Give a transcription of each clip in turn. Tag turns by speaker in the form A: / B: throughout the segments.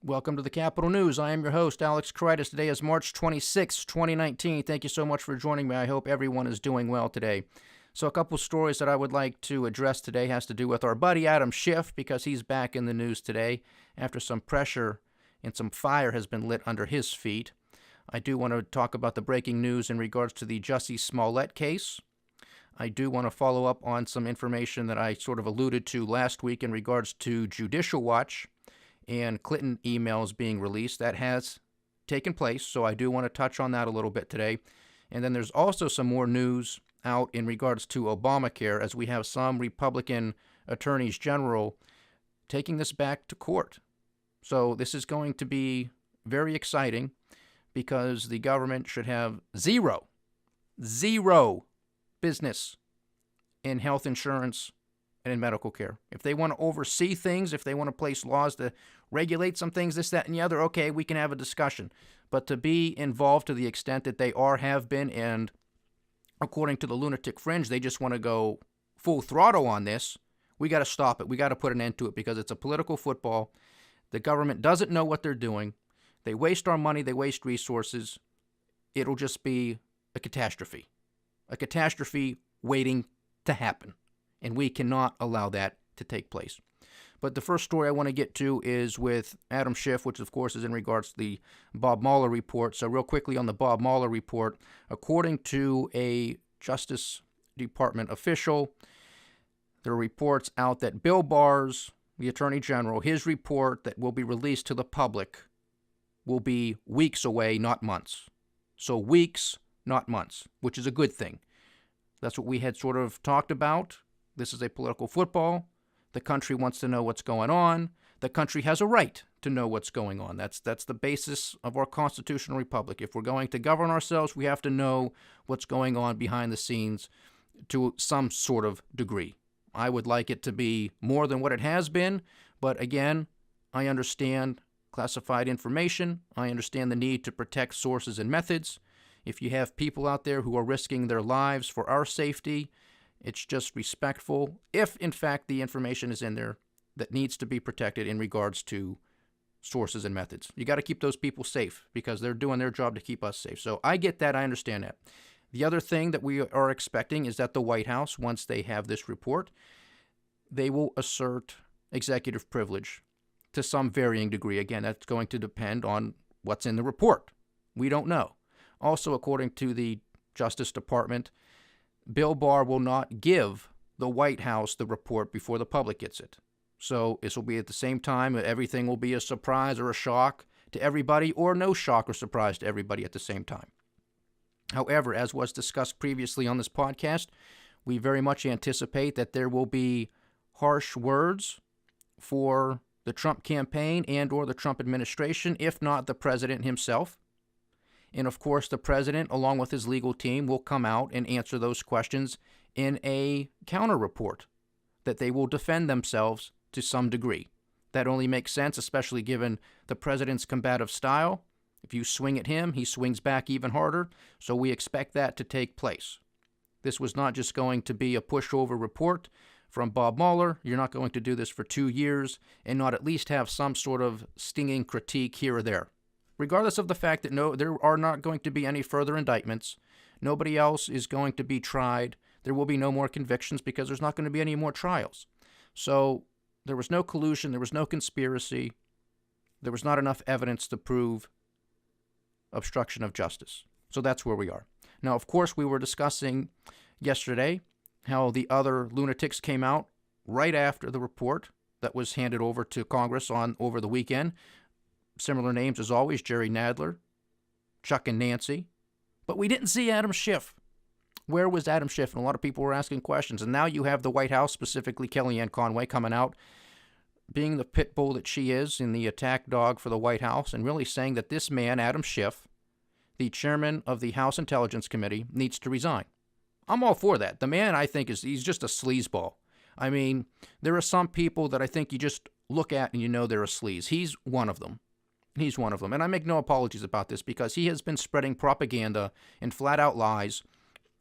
A: Welcome to the Capitol News. I am your host, Alex Kreitis. Today is March 26, 2019. Thank you so much for joining me. I hope everyone is doing well today. So a couple stories that I would like to address today has to do with our buddy Adam Schiff, because he's back in the news today after some pressure and some fire has been lit under his feet. I do want to talk about the breaking news in regards to the Jussie Smollett case. I do want to follow up on some information that I sort of alluded to last week in regards to Judicial Watch and Clinton emails being released. That has taken place, so I do want to touch on that a little bit today. And then there's also some more news out in regards to Obamacare, as we have some Republican attorneys general taking this back to court. So this is going to be very exciting, because the government should have zero business in health insurance and in medical care. If they want to oversee things, if they want to place laws to regulate some things, this, that, and the other, okay, we can have a discussion. But to be involved to the extent that they have been, and according to the lunatic fringe, they just want to go full throttle on this, we got to stop it. We got to put an end to it, because it's a political football. The government doesn't know what they're doing. They waste our money. They waste resources. It'll just be a catastrophe waiting to happen. And we cannot allow that to take place. But the first story I want to get to is with Adam Schiff, which of course is in regards to the Bob Mueller report. So real quickly on the Bob Mueller report, according to a Justice Department official, there are reports out that Bill Barr's, the Attorney General, his report that will be released to the public will be weeks away, not months. So weeks, not months, which is a good thing. That's what we had sort of talked about. This is a political football. The country wants to know what's going on. The country has a right to know what's going on. That's the basis of our constitutional republic. If we're going to govern ourselves, we have to know what's going on behind the scenes to some sort of degree. I would like it to be more than what it has been, but again, I understand classified information. I understand the need to protect sources and methods. If you have people out there who are risking their lives for our safety, it's just respectful, if in fact the information is in there that needs to be protected in regards to sources and methods. You got to keep those people safe, because they're doing their job to keep us safe. So I get that. I understand that. The other thing that we are expecting is that the White House, once they have this report, they will assert executive privilege to some varying degree. Again, that's going to depend on what's in the report. We don't know. Also, according to the Justice Department, Bill Barr will not give the White House the report before the public gets it. So this will be at the same time. Everything will be a surprise or a shock to everybody, or no shock or surprise to everybody at the same time. However, as was discussed previously on this podcast, we very much anticipate that there will be harsh words for the Trump campaign and or the Trump administration, if not the president himself. And of course, the president, along with his legal team, will come out and answer those questions in a counter report that they will defend themselves to some degree. That only makes sense, especially given the president's combative style. If you swing at him, he swings back even harder. So we expect that to take place. This was not just going to be a pushover report from Bob Mueller. You're not going to do this for 2 years and not at least have some sort of stinging critique here or there. Regardless of the fact that there are not going to be any further indictments, nobody else is going to be tried, there will be no more convictions, because there's not going to be any more trials. So there was no collusion, there was no conspiracy, there was not enough evidence to prove obstruction of justice. So that's where we are. Now, of course, we were discussing yesterday how the other lunatics came out right after the report that was handed over to Congress over the weekend. Similar names as always: Jerry Nadler, Chuck and Nancy. But we didn't see Adam Schiff. Where was Adam Schiff? And a lot of people were asking questions. And now you have the White House, specifically Kellyanne Conway, coming out, being the pit bull that she is and the attack dog for the White House, and really saying that this man, Adam Schiff, the chairman of the House Intelligence Committee, needs to resign. I'm all for that. The man, I think, he's just a sleazeball. I mean, there are some people that I think you just look at and you know they're a sleaze. He's one of them. He's one of them. And I make no apologies about this, because he has been spreading propaganda and flat-out lies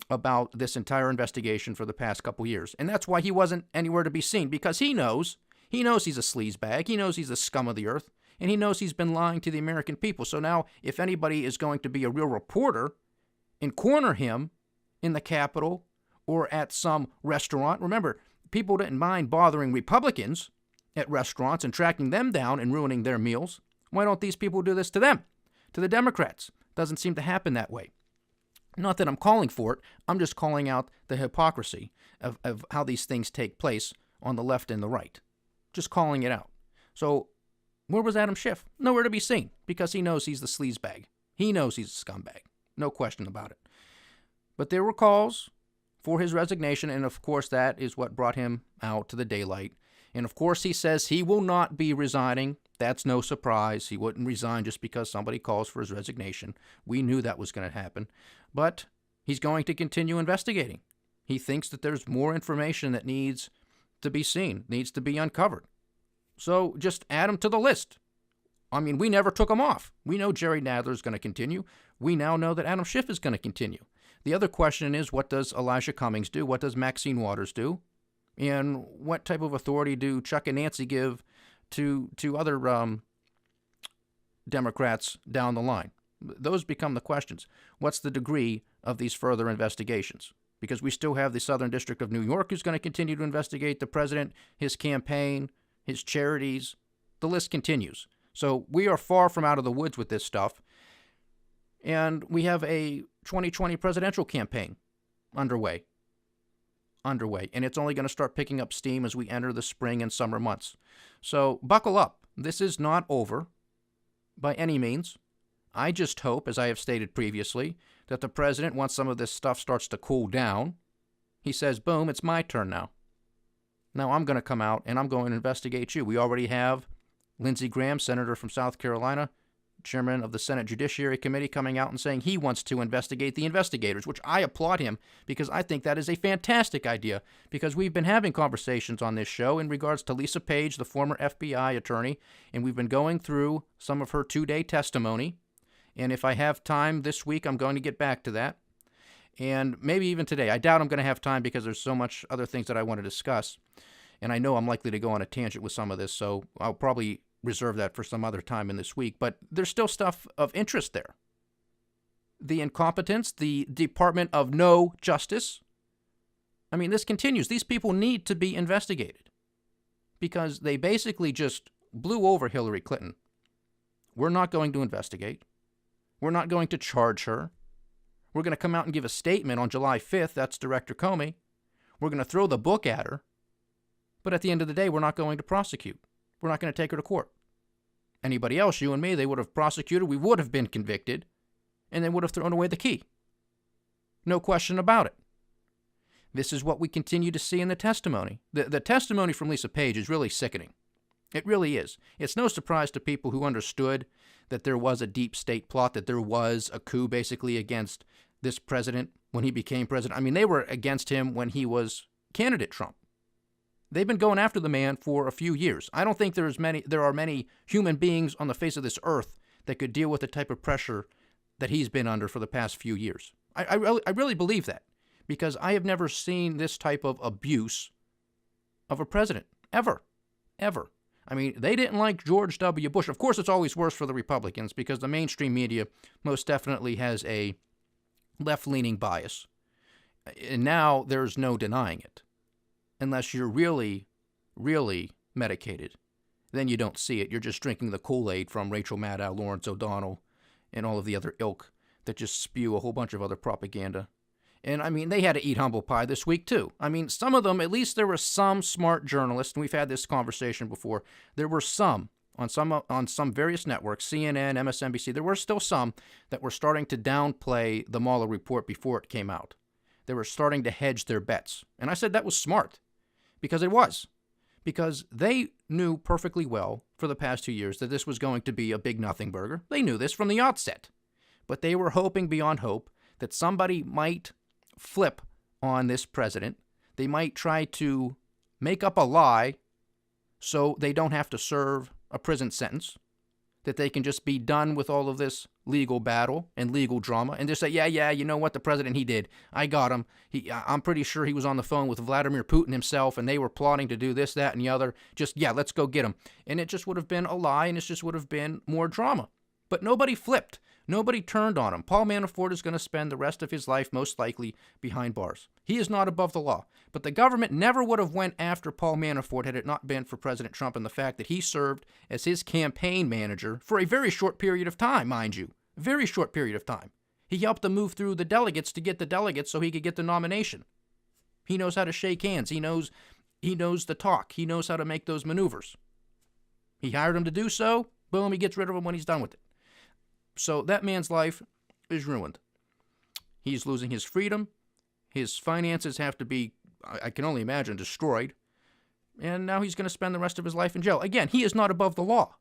A: about this entire investigation for the past couple years. And that's why he wasn't anywhere to be seen, because he knows he's a sleazebag. He knows he's the scum of the earth. And he knows he's been lying to the American people. So now, if anybody is going to be a real reporter and corner him in the Capitol or at some restaurant, remember, people didn't mind bothering Republicans at restaurants and tracking them down and ruining their meals. Why don't these people do this to them, to the Democrats? Doesn't seem to happen that way. Not that I'm calling for it. I'm just calling out the hypocrisy of how these things take place on the left and the right. Just calling it out. So where was Adam Schiff? Nowhere to be seen, because he knows he's the sleazebag. He knows he's a scumbag. No question about it. But there were calls for his resignation, and of course that is what brought him out to the daylight. And of course he says he will not be resigning. That's no surprise. He wouldn't resign just because somebody calls for his resignation. We knew that was going to happen. But he's going to continue investigating. He thinks that there's more information that needs to be seen, needs to be uncovered. So just add him to the list. I mean, we never took him off. We know Jerry Nadler is going to continue. We now know that Adam Schiff is going to continue. The other question is, what does Elijah Cummings do? What does Maxine Waters do? And what type of authority do Chuck and Nancy give to other Democrats down the line? Those become the questions. What's the degree of these further investigations? Because we still have the Southern District of New York who's going to continue to investigate the president, his campaign, his charities. The list continues. So we are far from out of the woods with this stuff. And we have a 2020 presidential campaign underway. And it's only going to start picking up steam as we enter the spring and summer months. So buckle up. This is not over by any means. I just hope, as I have stated previously, that the president, once some of this stuff starts to cool down, he says, boom, it's my turn now. Now I'm going to come out and I'm going to investigate you. We already have Lindsey Graham, senator from South Carolina, chairman of the Senate Judiciary Committee, coming out and saying he wants to investigate the investigators, which I applaud him because I think that is a fantastic idea, because we've been having conversations on this show in regards to Lisa Page, the former FBI attorney, and we've been going through some of her 2-day testimony. And if I have time this week, I'm going to get back to that. And maybe even today. I doubt I'm going to have time because there's so much other things that I want to discuss. And I know I'm likely to go on a tangent with some of this, so I'll probably reserve that for some other time in this week. But there's still stuff of interest there. The incompetence, the Department of No Justice. I mean, this continues. These people need to be investigated because they basically just blew over Hillary Clinton. We're not going to investigate. We're not going to charge her. We're going to come out and give a statement on July 5th. That's Director Comey. We're going to throw the book at her. But at the end of the day, we're not going to prosecute. We're not going to take her to court. Anybody else, you and me, they would have prosecuted. We would have been convicted. And they would have thrown away the key. No question about it. This is what we continue to see in the testimony. The testimony from Lisa Page is really sickening. It really is. It's no surprise to people who understood that there was a deep state plot, that there was a coup basically against this president when he became president. I mean, they were against him when he was candidate Trump. They've been going after the man for a few years. I don't think there are many human beings on the face of this earth that could deal with the type of pressure that he's been under for the past few years. I really believe that, because I have never seen this type of abuse of a president, ever. I mean, they didn't like George W. Bush. Of course, it's always worse for the Republicans because the mainstream media most definitely has a left-leaning bias. And now there's no denying it. Unless you're really, really medicated, then you don't see it. You're just drinking the Kool-Aid from Rachel Maddow, Lawrence O'Donnell, and all of the other ilk that just spew a whole bunch of other propaganda. And, I mean, they had to eat humble pie this week, too. I mean, some of them, at least there were some smart journalists, and we've had this conversation before. There were some, on some various networks, CNN, MSNBC, there were still some that were starting to downplay the Mueller report before it came out. They were starting to hedge their bets. And I said that was smart, because it was. Because they knew perfectly well for the past 2 years that this was going to be a big nothing burger. They knew this from the outset. But they were hoping beyond hope that somebody might flip on this president. They might try to make up a lie so they don't have to serve a prison sentence. that they can just be done with all of this legal battle and legal drama and just say, yeah, you know what, the president, he did. I got him. I'm pretty sure he was on the phone with Vladimir Putin himself, and they were plotting to do this, that, and the other. Just, yeah, let's go get him. And it just would have been a lie, and it just would have been more drama. But nobody flipped. Nobody turned on him. Paul Manafort is going to spend the rest of his life most likely behind bars. He is not above the law. But the government never would have went after Paul Manafort had it not been for President Trump and the fact that he served as his campaign manager for a very short period of time, mind you. A very short period of time. He helped them move through the delegates to get the delegates so he could get the nomination. He knows how to shake hands. He knows the talk. He knows how to make those maneuvers. He hired him to do so. Boom, he gets rid of him when he's done with it. So that man's life is ruined. He's losing his freedom. His finances have to be, I can only imagine, destroyed. And now he's going to spend the rest of his life in jail. Again, he is not above the law.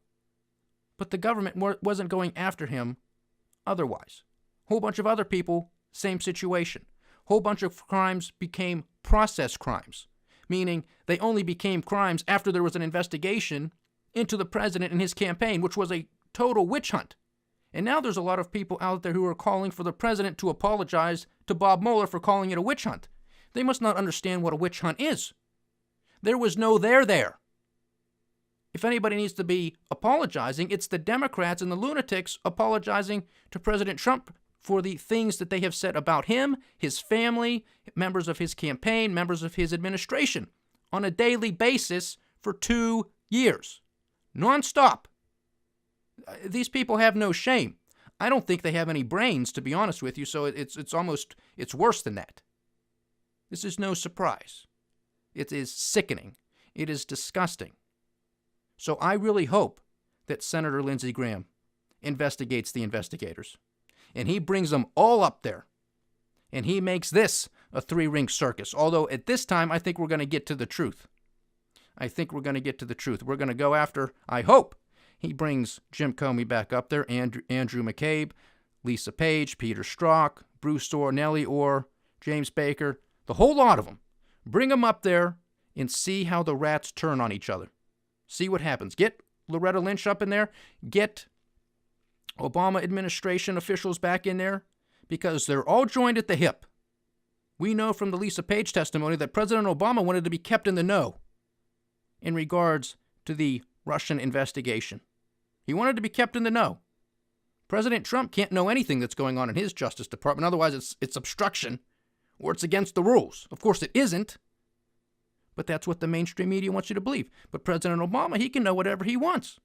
A: But the government wasn't going after him otherwise. Whole bunch of other people, same situation. Whole bunch of crimes became process crimes, meaning they only became crimes after there was an investigation into the president and his campaign, which was a total witch hunt. And now there's a lot of people out there who are calling for the president to apologize to Bob Mueller for calling it a witch hunt. They must not understand what a witch hunt is. There was no there. If anybody needs to be apologizing, it's the Democrats and the lunatics apologizing to President Trump for the things that they have said about him, his family, members of his campaign, members of his administration on a daily basis for 2 years. Non-stop. These people have no shame. I don't think they have any brains, to be honest with you, so it's worse than that. This is no surprise. It is sickening. It is disgusting. So I really hope that Senator Lindsey Graham investigates the investigators, and he brings them all up there, and he makes this a three-ring circus, although at this time I think we're going to get to the truth. We're going to go after, I hope, he brings Jim Comey back up there, Andrew McCabe, Lisa Page, Peter Strzok, Bruce Orr, Nellie Orr, James Baker, the whole lot of them. Bring them up there and see how the rats turn on each other. See what happens. Get Loretta Lynch up in there. Get Obama administration officials back in there, because they're all joined at the hip. We know from the Lisa Page testimony that President Obama wanted to be kept in the know in regards to the Russian investigation. He wanted to be kept in the know. President Trump can't know anything that's going on in his Justice Department. Otherwise, it's obstruction or it's against the rules. Of course, it isn't. But that's what the mainstream media wants you to believe. But President Obama, he can know whatever he wants.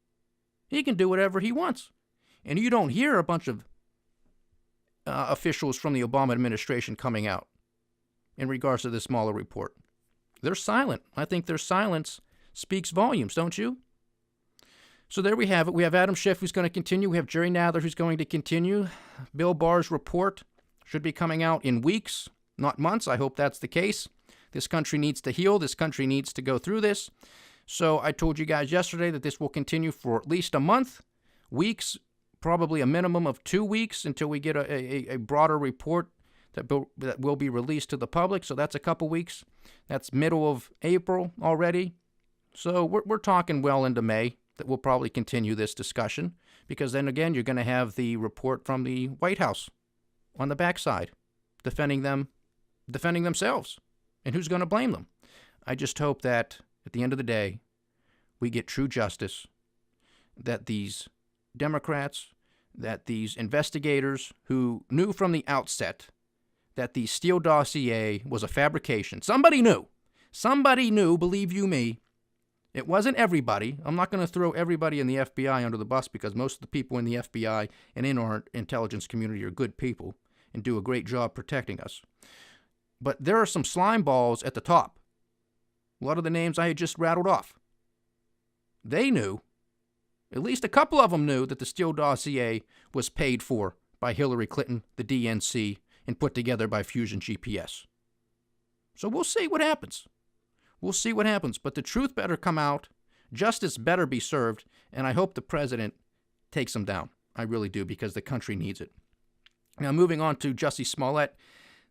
A: He can do whatever he wants. And you don't hear a bunch of officials from the Obama administration coming out in regards to this Mueller report. They're silent. I think their silence speaks volumes, don't you? So there we have it. We have Adam Schiff, who's going to continue. We have Jerry Nadler, who's going to continue. Bill Barr's report should be coming out in weeks, not months. I hope that's the case. This country needs to heal. This country needs to go through this. So I told you guys yesterday that this will continue for at least a month, weeks, probably a minimum of 2 weeks until we get a broader report that will be released to the public. So that's a couple weeks. That's middle of April already. So we're talking well into May that we'll probably continue this discussion, because then again, you're going to have the report from the White House on the backside, defending themselves. And who's going to blame them? I just hope that at the end of the day, we get true justice, that these Democrats, that these investigators who knew from the outset that the Steele dossier was a fabrication. Somebody knew, believe you me. It wasn't everybody. I'm not going to throw everybody in the FBI under the bus, because most of the people in the FBI and in our intelligence community are good people and do a great job protecting us. But there are some slime balls at the top. A lot of the names I had just rattled off. They knew, at least a couple of them knew, that the Steele dossier was paid for by Hillary Clinton, the DNC, and put together by Fusion GPS. So we'll see what happens. But the truth better come out. Justice better be served. And I hope the president takes them down. I really do, because the country needs it. Now, moving on to Jussie Smollett.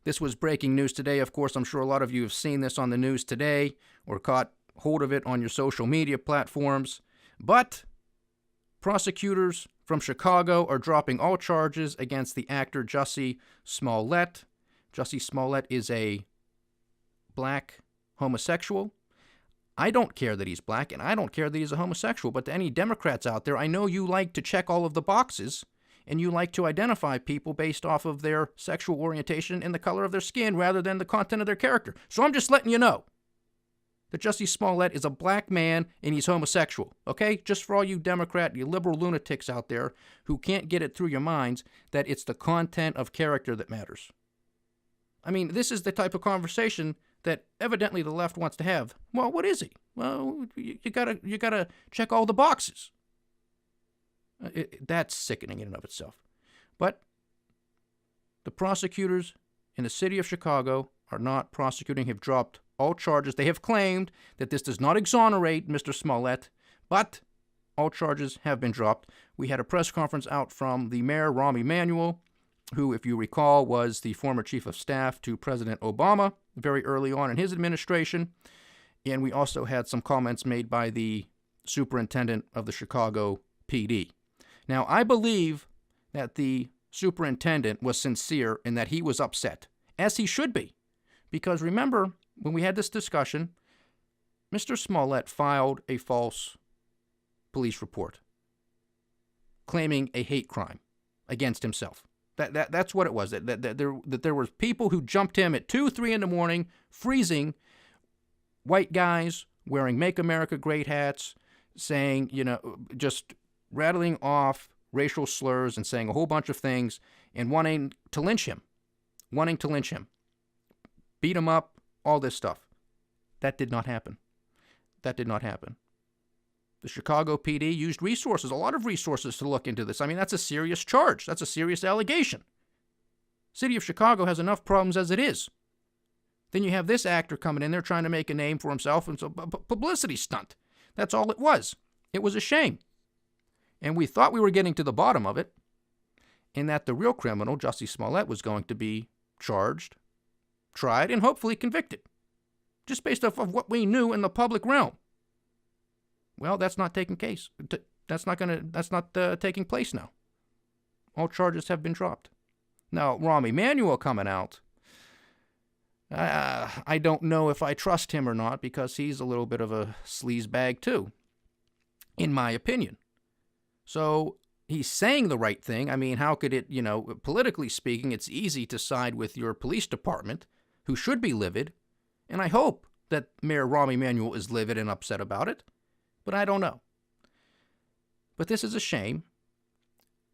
A: This was breaking news today. Of course, I'm sure a lot of you have seen this on the news today or caught hold of it on your social media platforms. But prosecutors from Chicago are dropping all charges against the actor Jussie Smollett. Jussie Smollett is a black homosexual. I don't care that he's black, and I don't care that he's a homosexual, but to any Democrats out there, I know you like to check all of the boxes, and you like to identify people based off of their sexual orientation and the color of their skin rather than the content of their character. So I'm just letting you know that Jussie Smollett is a black man and he's homosexual, okay? Just for all you Democrat, you liberal lunatics out there who can't get it through your minds that it's the content of character that matters. I mean, this is the type of conversation that evidently the left wants to have. Well, what is he? Well, you gotta check all the boxes. That's sickening in and of itself. But the prosecutors in the city of Chicago are not prosecuting, have dropped all charges. They have claimed that this does not exonerate Mr. Smollett, but all charges have been dropped. We had a press conference out from the mayor, Rahm Emmanuel, who, if you recall, was the former chief of staff to President Obama very early on in his administration. And we also had some comments made by the superintendent of the Chicago PD. Now, I believe that the superintendent was sincere and that he was upset, as he should be. Because remember, when we had this discussion, Mr. Smollett filed a false police report claiming a hate crime against himself. That's what it was. That there were people who jumped him at 2, 3 in the morning, freezing, white guys wearing Make America Great hats, saying, just rattling off racial slurs and saying a whole bunch of things and wanting to lynch him, beat him up, all this stuff. That did not happen. The Chicago PD used resources, a lot of resources, to look into this. I mean, that's a serious charge. That's a serious allegation. City of Chicago has enough problems as it is. Then you have this actor coming in there trying to make a name for himself, and it's a publicity stunt. That's all it was. It was a shame. And we thought we were getting to the bottom of it, and that the real criminal, Jussie Smollett, was going to be charged, tried, and hopefully convicted, just based off of what we knew in the public realm. Well, that's not taking place. That's not taking place now. All charges have been dropped. Now, Rahm Emmanuel coming out, I don't know if I trust him or not, because he's a little bit of a sleazebag too, in my opinion. So he's saying the right thing. I mean, how could it, politically speaking, it's easy to side with your police department, who should be livid. And I hope that Mayor Rahm Emmanuel is livid and upset about it. But I don't know. But this is a shame.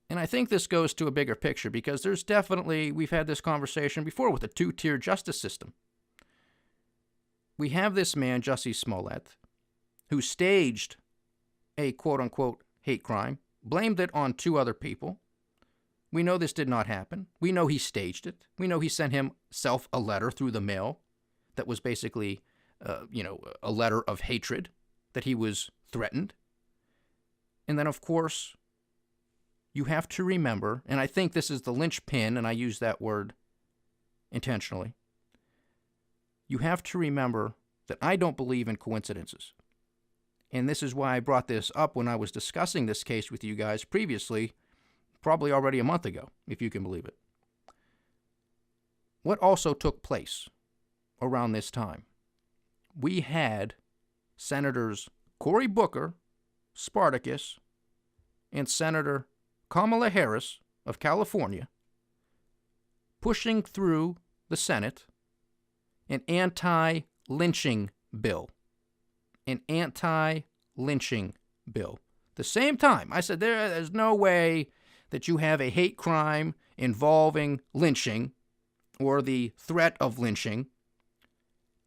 A: And I think this goes to a bigger picture, because there's definitely, we've had this conversation before with a two-tier justice system. We have this man, Jussie Smollett, who staged a quote-unquote hate crime, blamed it on 2 other people. We know this did not happen. We know he staged it. We know he sent himself a letter through the mail that was basically, a letter of hatred, that he was threatened. And then, of course, you have to remember, and I think this is the linchpin, and I use that word intentionally. You have to remember that I don't believe in coincidences. And this is why I brought this up when I was discussing this case with you guys previously, probably already a month ago, if you can believe it. What also took place around this time? We had Senators Cory Booker, Spartacus, and Senator Kamala Harris of California pushing through the Senate an anti-lynching bill. An anti-lynching bill. The same time, I said there's no way that you have a hate crime involving lynching or the threat of lynching,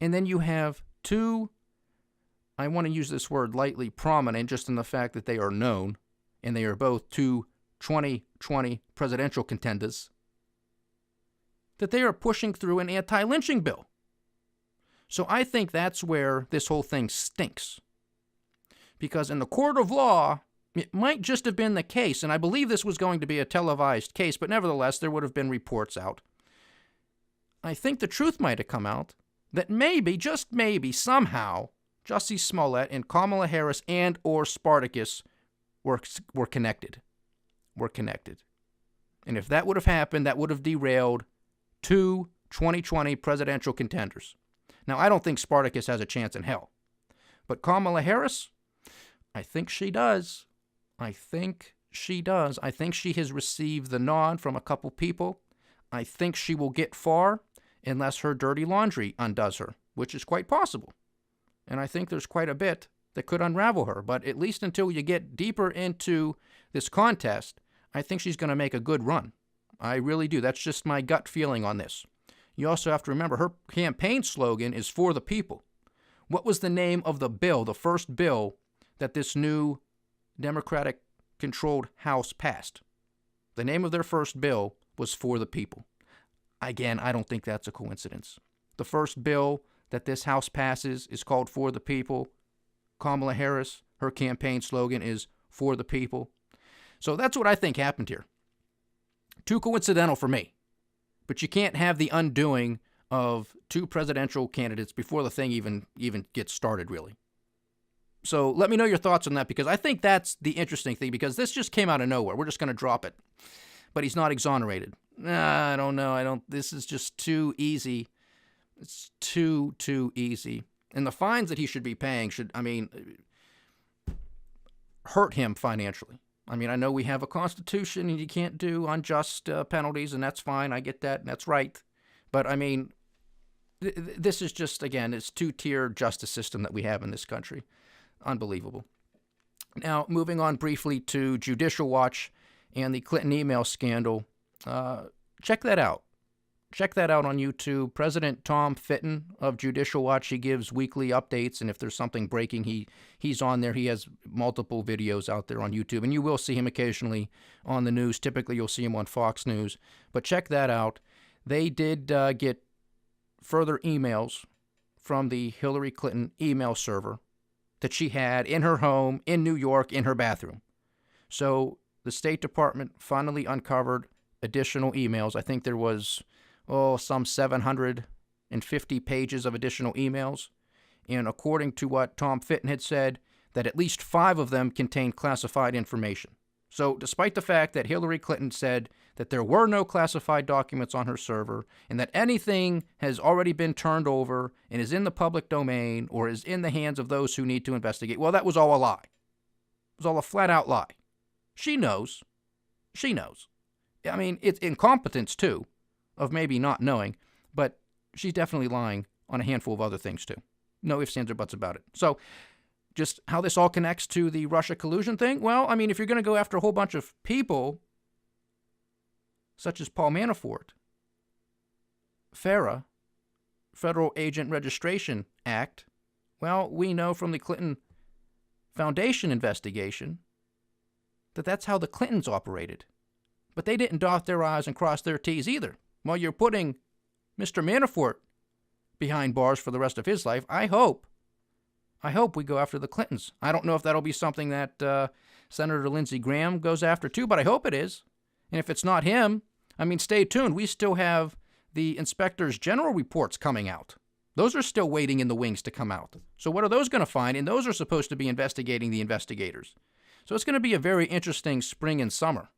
A: and then you have 2, I want to use this word lightly, prominent, just in the fact that they are known, and they are both 2 2020 presidential contenders, that they are pushing through an anti-lynching bill. So I think that's where this whole thing stinks. Because in the court of law, it might just have been the case, and I believe this was going to be a televised case, but nevertheless, there would have been reports out. I think the truth might have come out that maybe, just maybe, somehow, Jussie Smollett and Kamala Harris and or Spartacus were connected. Were connected. And if that would have happened, that would have derailed 2 2020 presidential contenders. Now, I don't think Spartacus has a chance in hell. But Kamala Harris, I think she does. I think she does. I think she has received the nod from a couple people. I think she will get far unless her dirty laundry undoes her, which is quite possible. And I think there's quite a bit that could unravel her. But at least until you get deeper into this contest, I think she's going to make a good run. I really do. That's just my gut feeling on this. You also have to remember her campaign slogan is for the people. What was the name of the bill, the first bill that this new Democratic-controlled House passed? The name of their first bill was for the people. Again, I don't think that's a coincidence. The first bill that this House passes is called For the People. Kamala Harris, her campaign slogan is for the people. So that's what I think happened here. Too coincidental for me. But you can't have the undoing of 2 presidential candidates before the thing even gets started, really. So let me know your thoughts on that, because I think that's the interesting thing, because this just came out of nowhere. We're just going to drop it. But he's not exonerated. I don't know. This is just too easy. It's too easy. And the fines that he should be paying should, hurt him financially. I know we have a constitution and you can't do unjust penalties, and that's fine. I get that, and that's right. But, this is just, again, it's 2-tier justice system that we have in this country. Unbelievable. Now, moving on briefly to Judicial Watch and the Clinton email scandal. Check that out. Check that out on YouTube. President Tom Fitton of Judicial Watch, he gives weekly updates, and if there's something breaking, he's on there. He has multiple videos out there on YouTube, and you will see him occasionally on the news. Typically, you'll see him on Fox News, but check that out. They did get further emails from the Hillary Clinton email server that she had in her home in New York in her bathroom. So the State Department finally uncovered additional emails. I think there was some 750 pages of additional emails. And according to what Tom Fitton had said, that at least 5 of them contained classified information. So despite the fact that Hillary Clinton said that there were no classified documents on her server and that anything has already been turned over and is in the public domain or is in the hands of those who need to investigate, well, that was all a lie. It was all a flat-out lie. She knows. She knows. It's incompetence, too, of maybe not knowing, but she's definitely lying on a handful of other things, too. No ifs, ands, or buts about it. So just how this all connects to the Russia collusion thing? Well, if you're going to go after a whole bunch of people, such as Paul Manafort, FARA, Federal Agent Registration Act, well, we know from the Clinton Foundation investigation that that's how the Clintons operated. But they didn't dot their I's and cross their T's either. While you're putting Mr. Manafort behind bars for the rest of his life, I hope we go after the Clintons. I don't know if that'll be something that Senator Lindsey Graham goes after too, but I hope it is. And if it's not him, stay tuned. We still have the Inspectors General reports coming out. Those are still waiting in the wings to come out. So what are those going to find? And those are supposed to be investigating the investigators. So it's going to be a very interesting spring and summer.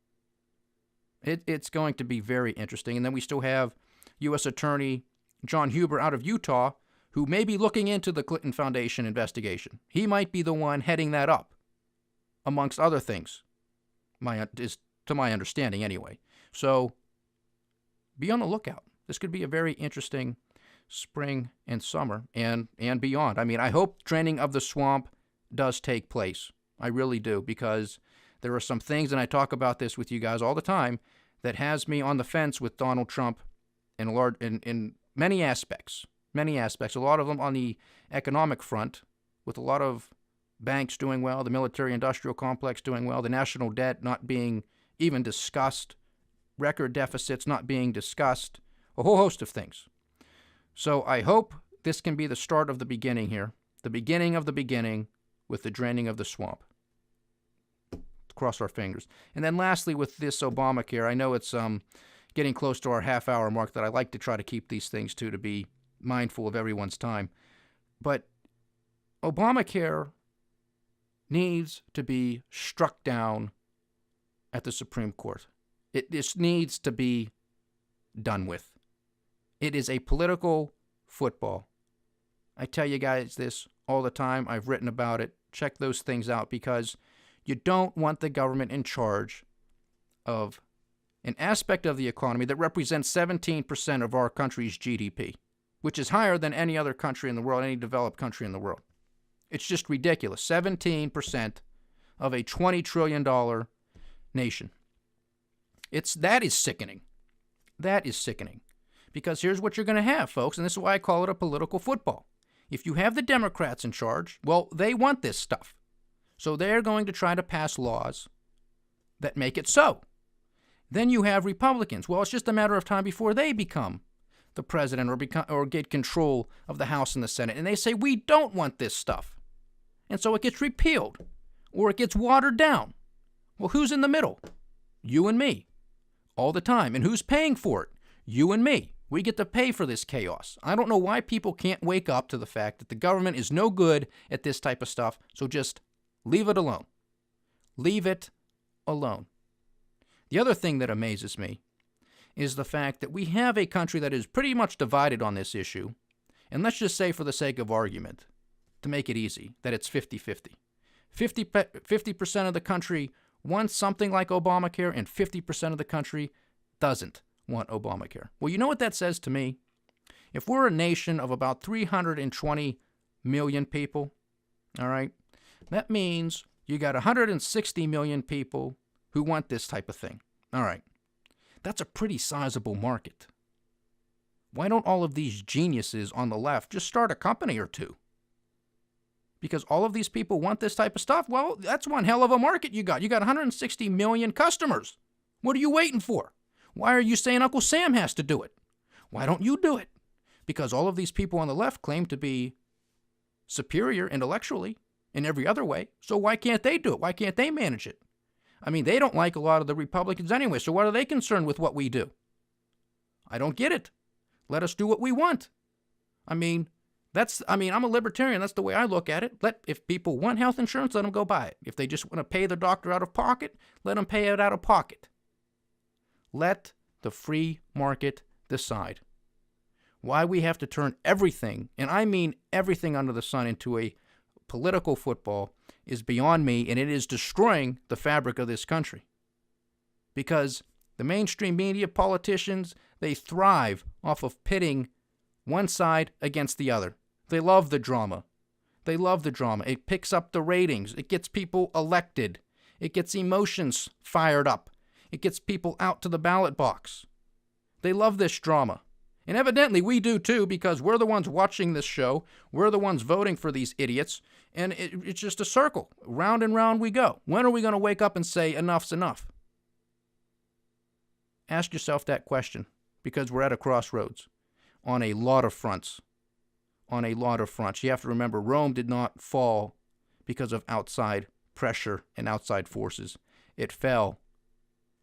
A: It's going to be very interesting. And then we still have U.S. Attorney John Huber out of Utah, who may be looking into the Clinton Foundation investigation. He might be the one heading that up, amongst other things, to my understanding anyway. So be on the lookout. This could be a very interesting spring and summer and beyond. I hope draining of the swamp does take place. I really do, because there are some things, and I talk about this with you guys all the time, that has me on the fence with Donald Trump in many aspects. Many aspects. A lot of them on the economic front, with a lot of banks doing well, the military-industrial complex doing well, the national debt not being even discussed, record deficits not being discussed, a whole host of things. So I hope this can be the start of the beginning here, the beginning of the beginning with the draining of the swamp. Cross our fingers. And then lastly, with this Obamacare, I know it's getting close to our half-hour mark that I like to try to keep these things to be mindful of everyone's time. But Obamacare needs to be struck down at the Supreme Court. It just needs to be done with. It is a political football. I tell you guys this all the time. I've written about it. Check those things out, because you don't want the government in charge of an aspect of the economy that represents 17% of our country's GDP, which is higher than any other country in the world, any developed country in the world. It's just ridiculous. 17% of a $20 trillion nation. That is sickening. That is sickening. Because here's what you're going to have, folks, and this is why I call it a political football. If you have the Democrats in charge, well, they want this stuff. So they're going to try to pass laws that make it so. Then you have Republicans. Well, it's just a matter of time before they become the president or get control of the House and the Senate. And they say, we don't want this stuff. And so it gets repealed or it gets watered down. Well, who's in the middle? You and me. All the time. And who's paying for it? You and me. We get to pay for this chaos. I don't know why people can't wake up to the fact that the government is no good at this type of stuff, so just leave it alone. Leave it alone. The other thing that amazes me is the fact that we have a country that is pretty much divided on this issue, and let's just say for the sake of argument, to make it easy, that it's 50-50. 50% of the country wants something like Obamacare, and 50% of the country doesn't want Obamacare. Well, you know what that says to me? If we're a nation of about 320 million people, all right, that means you got 160 million people who want this type of thing. All right, that's a pretty sizable market. Why don't all of these geniuses on the left just start a company or two? Because all of these people want this type of stuff? Well, that's one hell of a market you got. You got 160 million customers. What are you waiting for? Why are you saying Uncle Sam has to do it? Why don't you do it? Because all of these people on the left claim to be superior intellectually in every other way. So why can't they do it? Why can't they manage it? I mean, they don't like a lot of the Republicans anyway, so what are they concerned with what we do? I don't get it. Let us do what we want. I'm a libertarian. That's the way I look at it. If people want health insurance, let them go buy it. If they just want to pay the doctor out of pocket, let them pay it out of pocket. Let the free market decide. Why we have to turn everything, and I mean everything under the sun, into a political football is beyond me, and it is destroying the fabric of this country. Because the mainstream media, politicians, they thrive off of pitting one side against the other. They love the drama. They love the drama. It picks up the ratings. It gets people elected. It gets emotions fired up. It gets people out to the ballot box. They love this drama. And evidently we do too, because we're the ones watching this show. We're the ones voting for these idiots. And it's just a circle. Round and round we go. When are we going to wake up and say enough's enough? Ask yourself that question, because we're at a crossroads on a lot of fronts. On a lot of fronts. You have to remember, Rome did not fall because of outside pressure and outside forces. It fell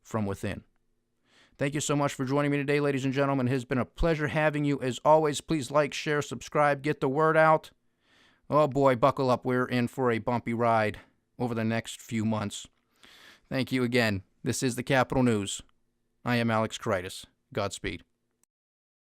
A: from within. Thank you so much for joining me today, ladies and gentlemen. It has been a pleasure having you. As always, please like, share, subscribe, get the word out. Oh boy, buckle up. We're in for a bumpy ride over the next few months. Thank you again. This is the Capital News. I am Alex Kreitis. Godspeed.